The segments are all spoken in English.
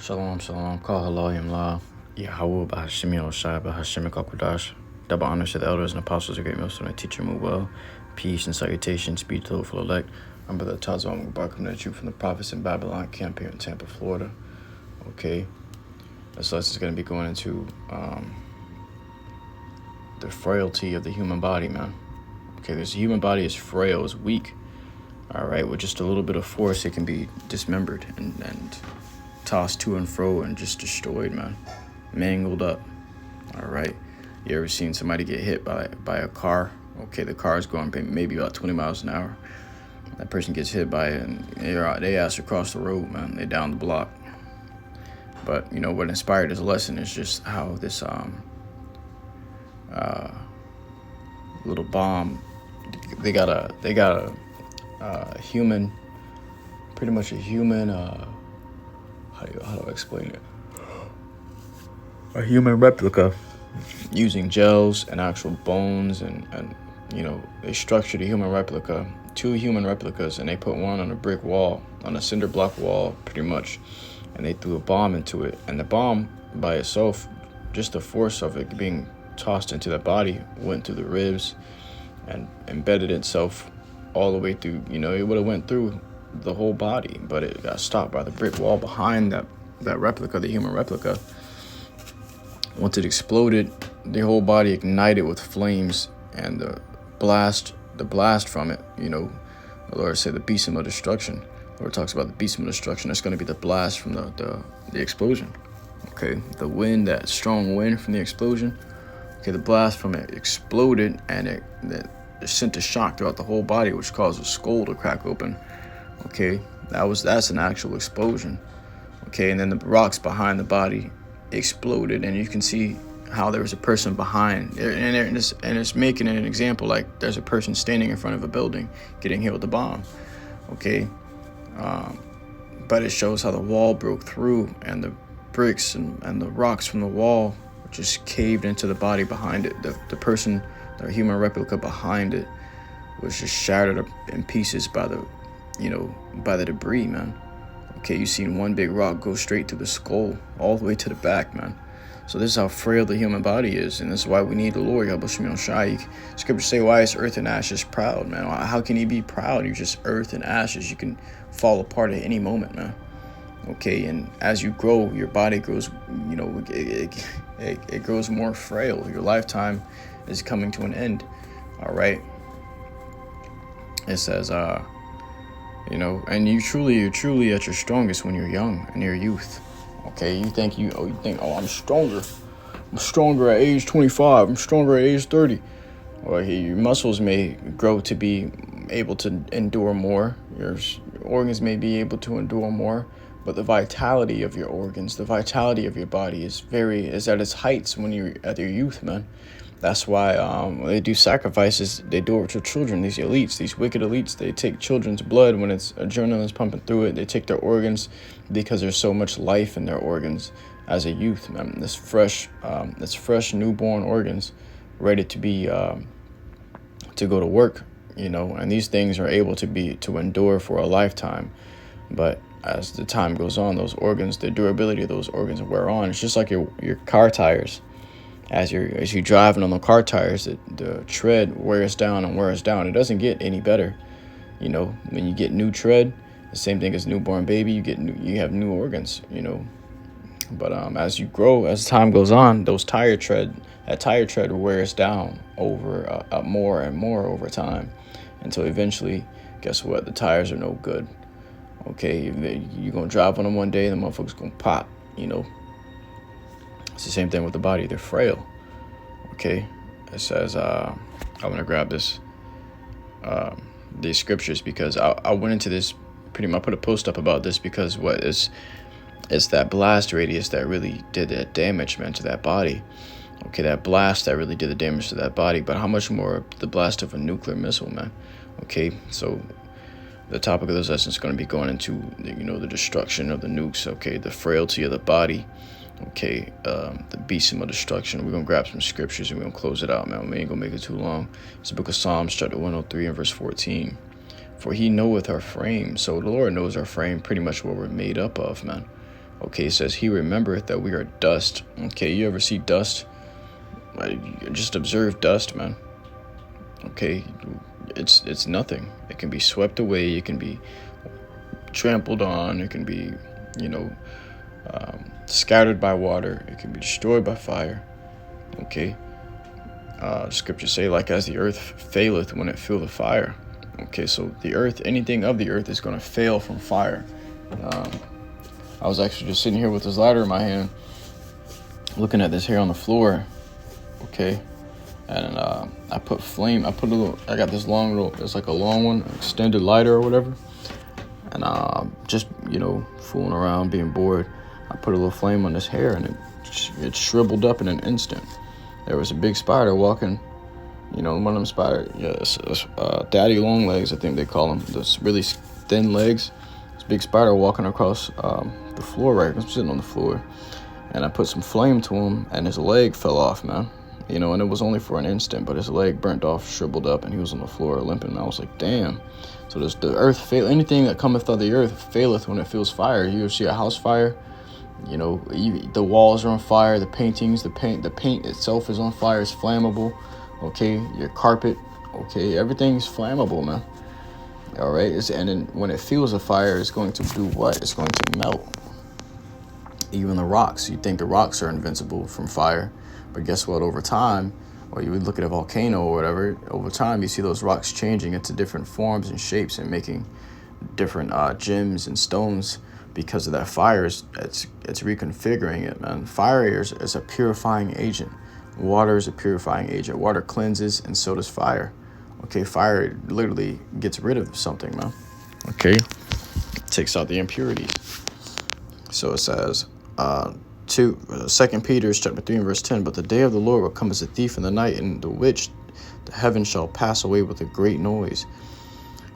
Shalom, shalom. Call HALALYAM La. YAHAWAH, BAHASHAM, BAHASHAM, QADASH. Double honors to the elders and apostles of Great MILLSTONE and teach them well. Peace and salutations be to the hopeful elect. I'm Brother Tazwan Mubarak coming at you from the Prophets in Babylon camp here in Tampa, Florida. Okay. This lesson is going to be going into the frailty of the human body, man. Okay, this human body is frail, is weak. All right, with just a little bit of force, it can be dismembered and tossed to and fro and just destroyed, man. Mangled up. All right. You ever seen somebody get hit by a car? Okay, the car is going maybe about 20 miles an hour. That person gets hit by it, and they ass across the road, man. They down the block. But you know what inspired this lesson is just how this little bomb. They got a human, pretty much a human. How do I explain it? A human replica using gels and actual bones and you know, they structured a human replica, 2 human replicas, and they put one on a brick wall, on a cinder block wall pretty much, and they threw a bomb into it, and the bomb by itself, just the force of it being tossed into the body, went through the ribs and embedded itself all the way through. You know, it would have went through the whole body, but it got stopped by the brick wall behind that replica, the human replica. Once it exploded, the whole body ignited with flames, and the blast from it, you know, the Lord said the Besom of Destruction. The Lord talks about the Besom of Destruction. That's going to be the blast from the explosion. Okay, the wind, that strong wind from the explosion. Okay, the blast from it exploded, and it sent a shock throughout the whole body, which caused a skull to crack open. Okay, that's an actual explosion. Okay, and then the rocks behind the body exploded, and you can see how there was a person behind, and it's making an example like there's a person standing in front of a building getting hit with the bomb. Okay, but it shows how the wall broke through, and the bricks and the rocks from the wall just caved into the body behind it. The person, the human replica behind it, was just shattered up in pieces by the debris, man. Okay, you seen one big rock go straight through the skull, all the way to the back, man. So this is how frail the human body is, and this is why we need the Lord, YAHAWASHI. Scriptures say, why is earth and ashes proud, man? How can he be proud? You're just earth and ashes. You can fall apart at any moment, man. Okay, and as you grow, your body grows, you know, it grows more frail. Your lifetime is coming to an end, all right? It says, you know, and you're truly at your strongest when you're young, in your youth. Okay, you think, I'm stronger. I'm stronger at age 25. I'm stronger at age 30. Or your muscles may grow to be able to endure more. Your organs may be able to endure more. But the vitality of your organs, the vitality of your body is at its heights when you're at your youth, man. That's why when they do sacrifices, they do it to children, these elites, these wicked elites. They take children's blood when it's adrenaline pumping through it. They take their organs because there's so much life in their organs as a youth, man. This fresh newborn organs ready to be to go to work, you know. And these things are able to endure for a lifetime. But as the time goes on, those organs, the durability of those organs wear on. It's just like your car tires. As you're driving on the car tires, the tread wears down and wears down. It doesn't get any better. You know, when you get new tread, the same thing as newborn baby, you have new organs, you know. But as you grow, as time goes on, that tire tread wears down over more and more over time, until eventually, guess what? The tires are no good. Okay, you're gonna drive on them one day, and the motherfucker's gonna pop, you know. It's the same thing with the body. They're frail. Okay, it says, I'm gonna grab these scriptures because I went into this pretty much. I put a post up about this because it's that blast radius that really did that damage, man, to that body. Okay, that blast that really did the damage to that body. But how much more the blast of a nuclear missile, man? Okay, so the topic of this lesson is going to be going into, you know, the destruction of the nukes. Okay, the frailty of the body. Okay, the Besom of Destruction. We're going to grab some scriptures and we're going to close it out, man. We ain't going to make it too long. It's the book of Psalms, chapter 103 and verse 14. For he knoweth our frame. So the Lord knows our frame, pretty much what we're made up of, man. Okay, it says, he remembereth that we are dust. Okay, you ever see dust? Like, just observe dust, man. Okay, it's nothing. It can be swept away. It can be trampled on. It can be, scattered by water. It can be destroyed by fire. Okay. Scriptures say, like as the earth faileth when it feel the fire. Okay, so the earth, anything of the earth is going to fail from fire. I was actually just sitting here with this lighter in my hand, looking at this hair on the floor. Okay, and I put I got this long little, it's like a long one, extended lighter or whatever. And just, fooling around, being bored, I put a little flame on this hair, and it shriveled up in an instant. There was a big spider walking, one of them spiders, daddy long legs, I think they call them, those really thin legs. This big spider walking across the floor, right? I'm sitting on the floor, and I put some flame to him, and his leg fell off, man. And it was only for an instant, but his leg burnt off, shriveled up, and he was on the floor limping. And I was like, damn. So the earth fail. Anything that cometh of the earth faileth when it feels fire. You see a house fire, the walls are on fire, the paintings, the paint itself is on fire. It's flammable. Okay, your carpet. Okay, everything's flammable, man. All right, and then when it feels a fire, it's going to do what? It's going to melt. Even the rocks. You think the rocks are invincible from fire. But guess what? Over time, or you would look at a volcano or whatever, over time you see those rocks changing into different forms and shapes and making different gems and stones because of that fire. It's reconfiguring it, man. Fire is a purifying agent. Water is a purifying agent. Water cleanses, and so does fire. Okay, fire literally gets rid of something, man. Okay, it takes out the impurities. So it says, 2 Peter chapter 3 and verse 10, but the day of the Lord will come as a thief in the night, in the which the heavens shall pass away with a great noise,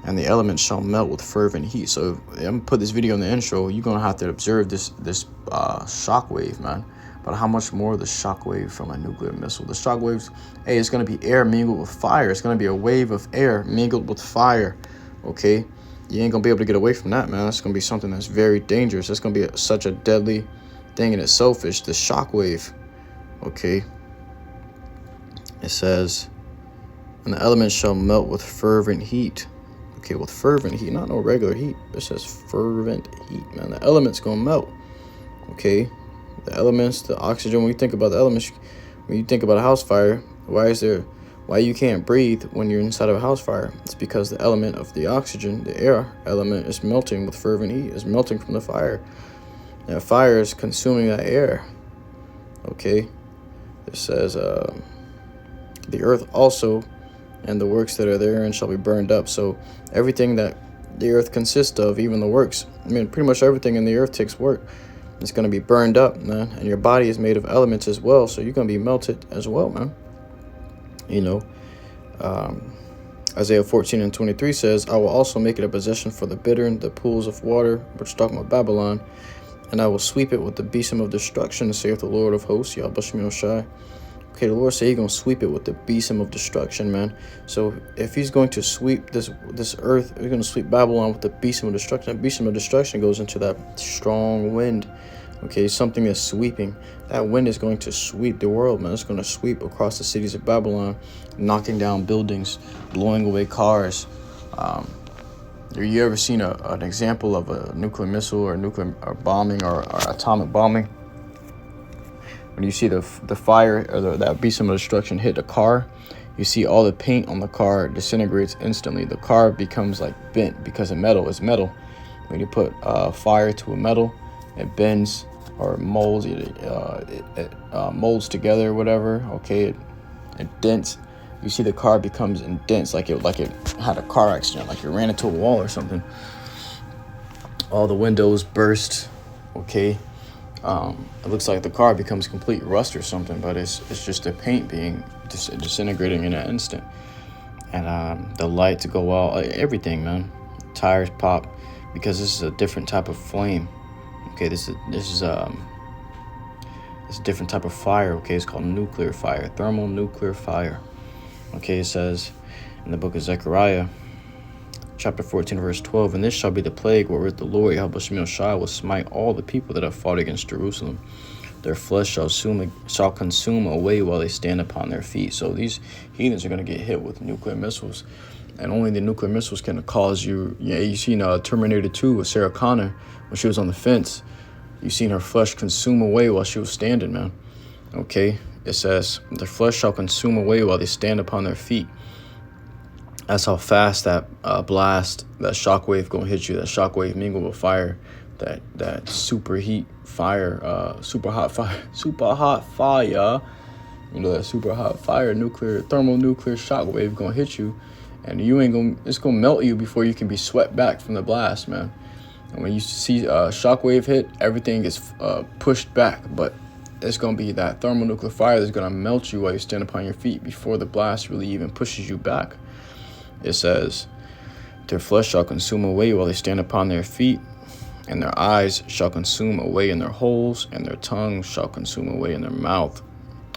and the elements shall melt with fervent heat. So I'm gonna put this video in the intro. You're gonna have to observe this shock wave, man. But how much more the shock wave from a nuclear missile? The shock waves, hey, it's gonna be air mingled with fire. It's gonna be a wave of air mingled with fire. Okay, you ain't gonna be able to get away from that, man. It's gonna be something that's very dangerous. It's gonna be such a deadly thing in itself. Is the shock wave. Okay, it says, and the elements shall melt with fervent heat. Okay, with fervent heat, not no regular heat. It says fervent heat, man. The elements gonna melt. Okay, the elements, the oxygen. When you think about the elements, when you think about a house fire, why you can't breathe when you're inside of a house fire? It's because the element of the oxygen, the air element, is melting with fervent heat. It's melting from the fire. And fire is consuming that air. Okay, it says, the earth also and the works that are therein shall be burned up. So everything that the earth consists of, even the works, pretty much everything in the earth takes work. It's going to be burned up, man. And your body is made of elements as well, so you're going to be melted as well, man. Isaiah 14 and 23 says, I will also make it a possession for the bitter and the pools of water, which is talking about Babylon, and I will sweep it with the Besom of Destruction, saith the Lord of hosts, YAHAWASHI. Okay, the Lord said he's going to sweep it with the Besom of Destruction, man. So if he's going to sweep this earth, he's going to sweep Babylon with the Besom of Destruction. That Besom of Destruction goes into that strong wind. Okay, something that's sweeping. That wind is going to sweep the world, man. It's going to sweep across the cities of Babylon, knocking down buildings, blowing away cars. Have you ever seen an example of a nuclear missile or nuclear bombing or atomic bombing? When you see the fire or that Besom of Destruction hit a car, you see all the paint on the car disintegrates instantly. The car becomes like bent because of metal. It's metal. When you put fire to a metal, it bends or molds. It molds together or whatever. Okay, it dents. You see the car becomes indents, like it had a car accident, like it ran into a wall or something. All the windows burst. Okay, it looks like the car becomes complete rust or something, but it's just the paint being disintegrating in an instant, and the lights go out, everything, man. Tires pop because this is a different type of flame. Okay, this is a different type of fire. Okay, it's called nuclear fire, thermonuclear fire. Okay, it says in the book of Zechariah, chapter 14, verse 12. And this shall be the plague wherewith the Lord YAHAWASHI will smite all the people that have fought against Jerusalem. Their flesh shall consume away while they stand upon their feet. So these heathens are going to get hit with nuclear missiles. And only the nuclear missiles can cause you. Yeah, you seen Terminator 2 with Sarah Connor when she was on the fence. You seen her flesh consume away while she was standing, man. Okay, it says, their flesh shall consume away while they stand upon their feet. That's how fast that blast, that shockwave gonna hit you. That shockwave mingled with fire, that super heat fire, super hot fire. You know, that super hot fire, thermonuclear shockwave gonna hit you, and it's gonna melt you before you can be swept back from the blast, man. And when you see a shockwave hit, everything gets pushed back, but it's gonna be that thermonuclear fire that's gonna melt you while you stand upon your feet before the blast really even pushes you back. It says, their flesh shall consume away while they stand upon their feet, and their eyes shall consume away in their holes, and their tongue shall consume away in their mouth.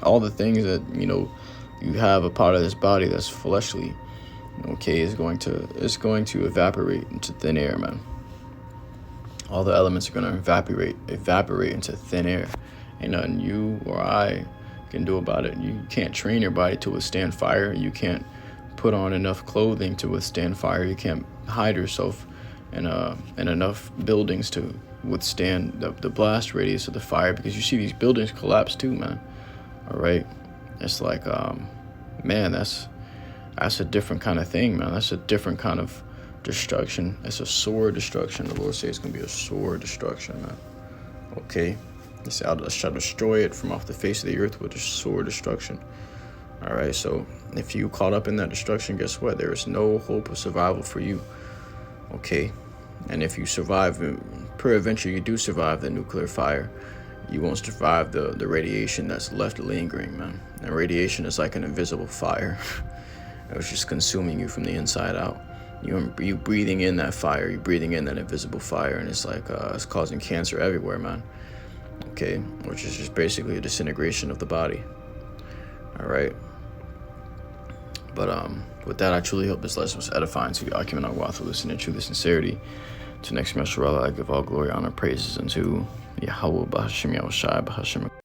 All the things that, you have a part of this body that's fleshly, okay, is going to evaporate into thin air, man. All the elements are going to evaporate into thin air. Ain't nothing you or I can do about it. You can't train your body to withstand fire. You can't put on enough clothing to withstand fire. You can't hide yourself in enough buildings to withstand the blast radius of the fire, because you see these buildings collapse too, man. All right, it's like, man, that's a different kind of thing, man. That's a different kind of destruction. It's a sword destruction. The Lord says it's gonna be a sword destruction, man. Okay, He said, I shall destroy it from off the face of the earth with a sword destruction. All right, so if you caught up in that destruction, guess what? There is no hope of survival for you. Okay, and if you survive, peradventure you do survive the nuclear fire, you won't survive the radiation that's left lingering, man. And radiation is like an invisible fire. It was just consuming you from the inside out. You breathing in that fire, you breathing in that invisible fire, and it's like it's causing cancer everywhere, man. Okay, which is just basically a disintegration of the body. All right. But with that, I truly hope this lesson was edifying to you. I commend YAHAWAH for listening to the sincerity. To next Mesharallah, I give all glory, honor, praises unto YAHAWAH, BAHASHAM, YAHAWASHI, BAHASHAM.